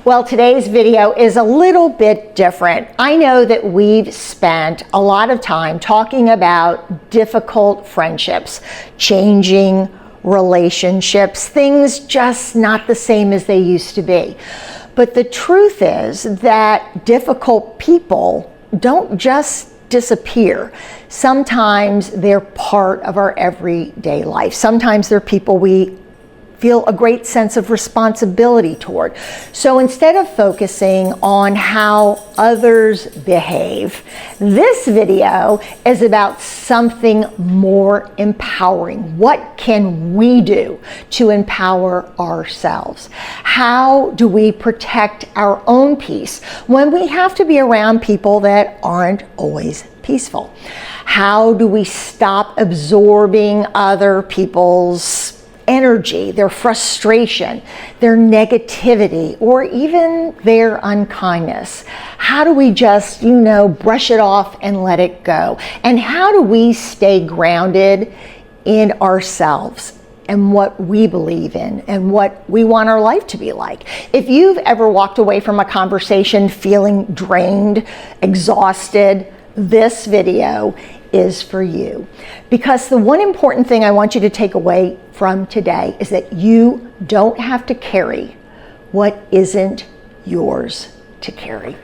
Well, today's video is a little bit different. I know that we've spent a lot of time talking about difficult friendships, changing relationships, things just not the same as they used to be. But the truth is that difficult people don't just disappear. Sometimes they're part of our everyday life. Sometimes they're people we feel a great sense of responsibility toward. So instead of focusing on how others behave, this video is about something more empowering. What can we do to empower ourselves? How do we protect our own peace when we have to be around people that aren't always peaceful? How do we stop absorbing other people's energy, their frustration, their negativity, or even their unkindness? How do we just, brush it off and let it go? And how do we stay grounded in ourselves and what we believe in and what we want our life to be like? If you've ever walked away from a conversation feeling drained, exhausted, this video is for you. Because the one important thing I want you to take away from today is that you don't have to carry what isn't yours to carry.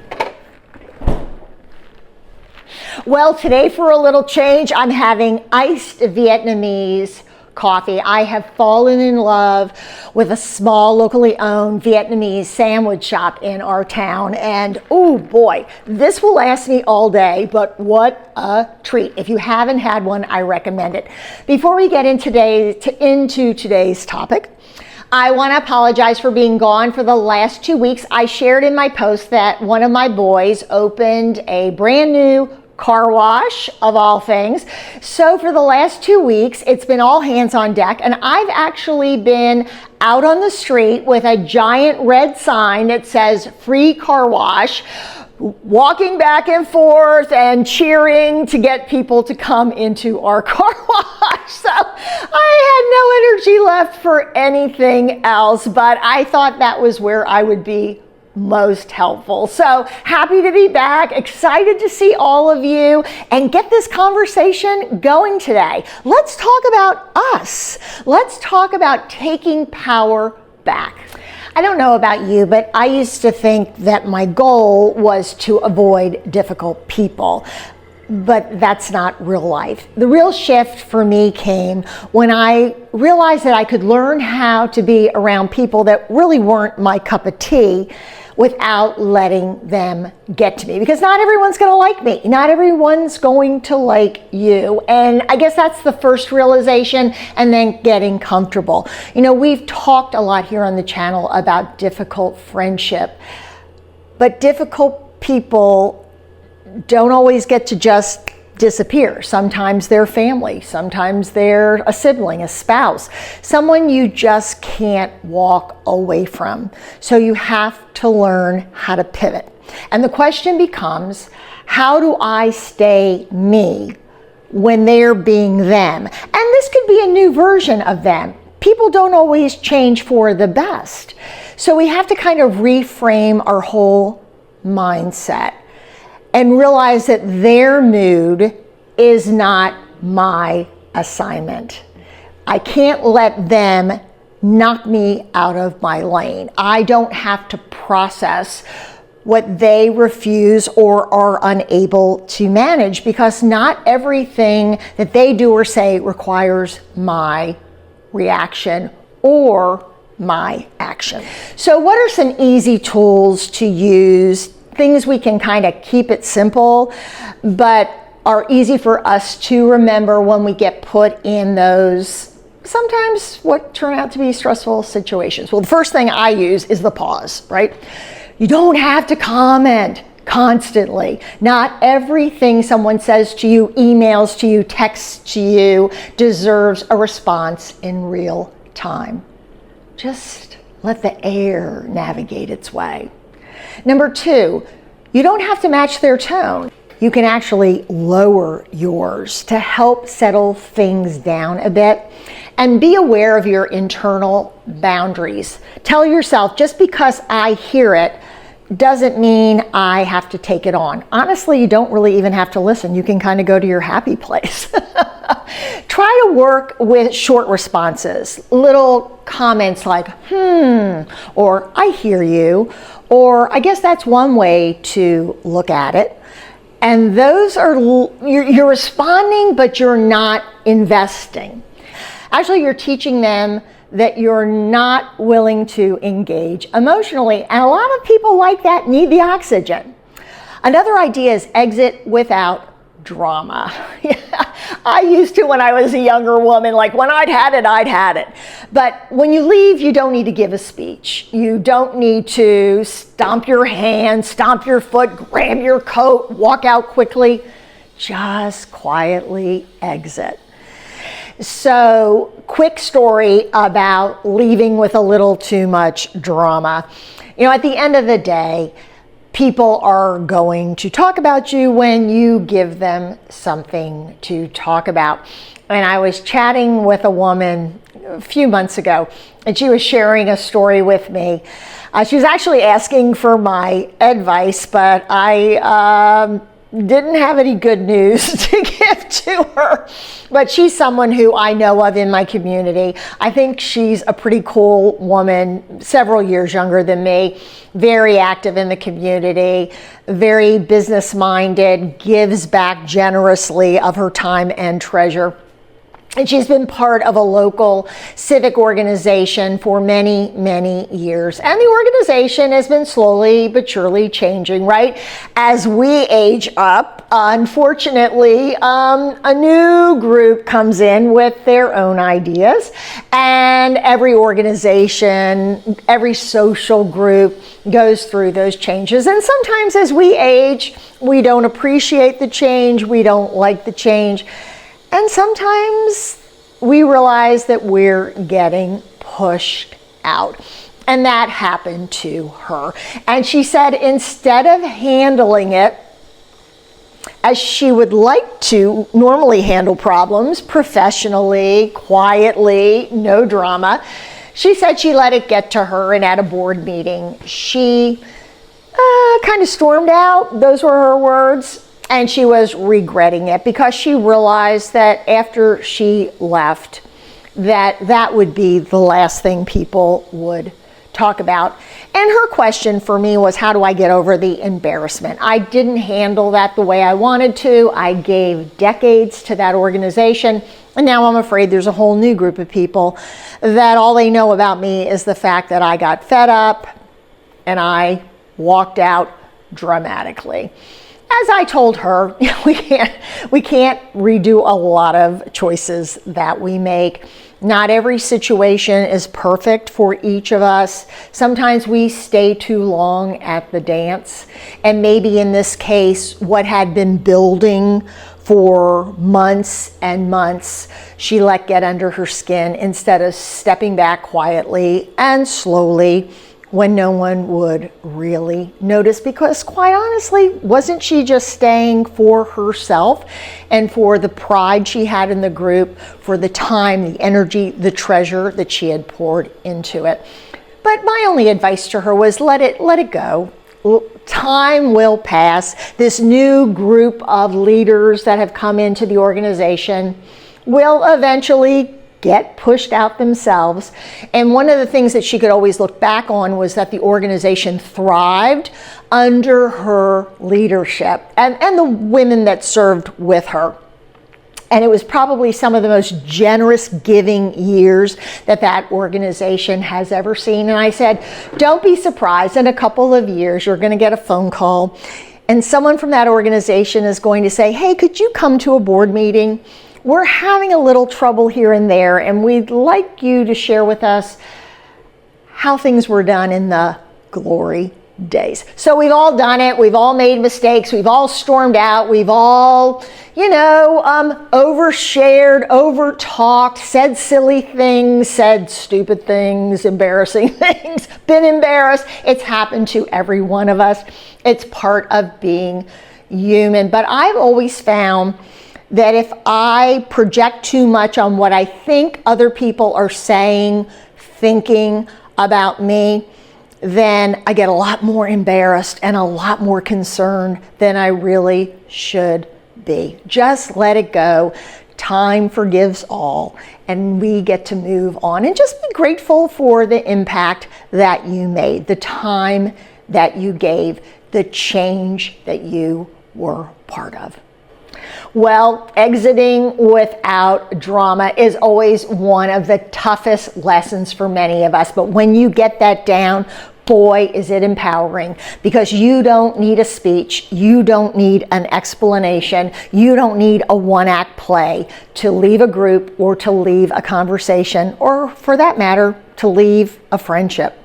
Well, today for a little change, I'm having iced Vietnamese coffee. I have fallen in love with a small locally owned Vietnamese sandwich shop in our town, and oh boy, this will last me all day, but what a treat. If you haven't had one, I recommend it. Before we get into today's topic, I want to apologize for being gone for the last 2 weeks. I shared in my post that one of my boys opened a brand new car wash, of all things. So for the last 2 weeks, it's been all hands on deck, and I've actually been out on the street with a giant red sign that says free car wash, walking back and forth and cheering to get people to come into our car wash. So I had no energy left for anything else, but I thought that was where I would be most helpful. So happy to be back, excited to see all of you and get this conversation going today. Let's talk about us. Let's talk about taking power back. I don't know about you, but I used to think that my goal was to avoid difficult people. But that's not real life. The real shift for me came when I realized that I could learn how to be around people that really weren't my cup of tea without letting them get to me. Because not everyone's gonna like me. Not everyone's going to like you. And I guess that's the first realization, and then getting comfortable. We've talked a lot here on the channel about difficult friendship, but difficult people don't always get to just disappear. Sometimes they're family, sometimes they're a sibling, a spouse, someone you just can't walk away from. So you have to learn how to pivot. And the question becomes, how do I stay me when they're being them? And this could be a new version of them. People don't always change for the best. So we have to kind of reframe our whole mindset and realize that their mood is not my assignment. I can't let them knock me out of my lane. I don't have to process what they refuse or are unable to manage, because not everything that they do or say requires my reaction or my action. So what are some easy tools to use? Things we can kind of keep it simple, but are easy for us to remember when we get put in those sometimes what turn out to be stressful situations. Well, the first thing I use is the pause, right? You don't have to comment constantly. Not everything someone says to you, emails to you, texts to you, deserves a response in real time. Just let the air navigate its way. Number two, you don't have to match their tone. You can actually lower yours to help settle things down a bit And be aware of your internal boundaries. Tell yourself, just because I hear it doesn't mean I have to take it on. Honestly, you don't really even have to listen. You can kind of go to your happy place. Try to work with short responses, little comments like, or I hear you, or I guess that's one way to look at it. And those are, you're responding, but you're not investing. Actually, you're teaching them that you're not willing to engage emotionally. And a lot of people like that need the oxygen. Another idea is exit without drama. I used to when I was a younger woman, like when I'd had it, I'd had it. But when you leave, you don't need to give a speech. You don't need to stomp your hand, stomp your foot, grab your coat, walk out quickly. Just quietly exit. So, quick story about leaving with a little too much drama. At the end of the day, people are going to talk about you when you give them something to talk about. And I was chatting with a woman a few months ago, and she was sharing a story with me. She was actually asking for my advice, but I didn't have any good news to give to her. But she's someone who I know of in my community. I think she's a pretty cool woman, several years younger than me, very active in the community, very business-minded, gives back generously of her time and treasure. And she's been part of a local civic organization for many, many years. And the organization has been slowly but surely changing, right? As we age up, unfortunately, a new group comes in with their own ideas. And every organization, every social group goes through those changes. And sometimes as we age, we don't appreciate the change. We don't like the change. And sometimes we realize that we're getting pushed out. And that happened to her. And she said instead of handling it as she would like to normally handle problems, professionally, quietly, no drama, she said she let it get to her, and at a board meeting, she kind of stormed out. Those were her words. And she was regretting it because she realized that after she left, that would be the last thing people would talk about. And her question for me was, how do I get over the embarrassment? I didn't handle that the way I wanted to. I gave decades to that organization. And now I'm afraid there's a whole new group of people that all they know about me is the fact that I got fed up and I walked out dramatically. As I told her, we can't redo a lot of choices that we make. Not every situation is perfect for each of us. Sometimes we stay too long at the dance. And maybe in this case, what had been building for months and months, she let get under her skin instead of stepping back quietly and slowly when no one would really notice, because quite honestly, wasn't she just staying for herself and for the pride she had in the group, for the time, the energy, the treasure that she had poured into it? But my only advice to her was let it go. Time will pass. This new group of leaders that have come into the organization will eventually get pushed out themselves. And one of the things that she could always look back on was that the organization thrived under her leadership and the women that served with her. And it was probably some of the most generous giving years that organization has ever seen. And I said, don't be surprised, in a couple of years, you're going to get a phone call and someone from that organization is going to say, hey, could you come to a board meeting? We're having a little trouble here and there, and we'd like you to share with us how things were done in the glory days. So we've all done it. We've all made mistakes. We've all stormed out. We've all, overshared, overtalked, said silly things, said stupid things, embarrassing things, been embarrassed. It's happened to every one of us. It's part of being human. But I've always found that if I project too much on what I think other people are saying, thinking about me, then I get a lot more embarrassed and a lot more concerned than I really should be. Just let it go. Time forgives all, and we get to move on and just be grateful for the impact that you made, the time that you gave, the change that you were part of. Well, exiting without drama is always one of the toughest lessons for many of us, but when you get that down, boy, is it empowering, because you don't need a speech, you don't need an explanation, you don't need a one-act play to leave a group or to leave a conversation, or for that matter, to leave a friendship.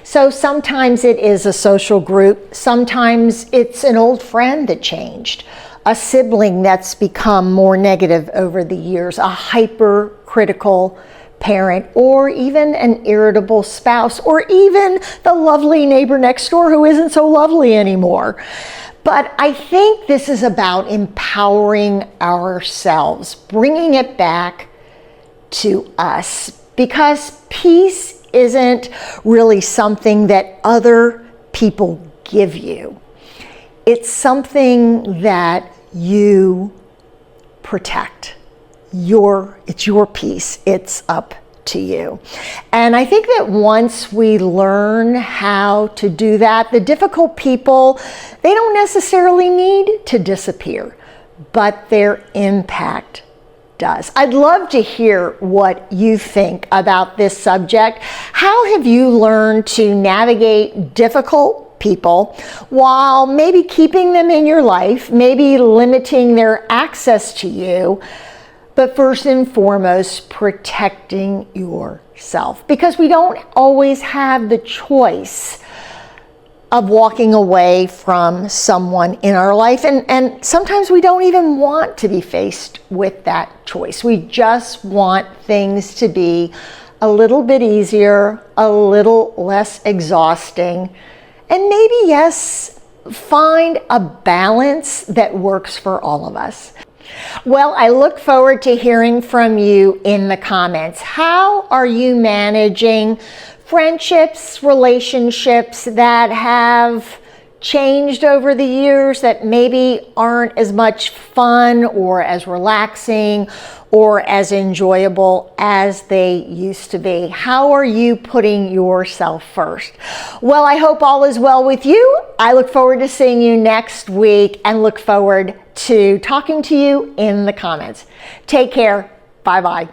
So sometimes it is a social group, sometimes it's an old friend that changed, a sibling that's become more negative over the years, a hypercritical parent, or even an irritable spouse, or even the lovely neighbor next door who isn't so lovely anymore. But I think this is about empowering ourselves, bringing it back to us, because peace isn't really something that other people give you. It's something that you protect. It's your peace. It's up to you. And I think that once we learn how to do that, the difficult people, they don't necessarily need to disappear, but their impact does. I'd love to hear what you think about this subject. How have you learned to navigate difficult people while maybe keeping them in your life, maybe limiting their access to you, but first and foremost, protecting yourself? Because we don't always have the choice of walking away from someone in our life. And sometimes we don't even want to be faced with that choice. We just want things to be a little bit easier, a little less exhausting, and maybe, yes, find a balance that works for all of us. Well, I look forward to hearing from you in the comments. How are you managing friendships, relationships that have changed over the years, that maybe aren't as much fun or as relaxing or as enjoyable as they used to be? How are you putting yourself first? Well, I hope all is well with you. I look forward to seeing you next week and look forward to talking to you in the comments. Take care. Bye-bye.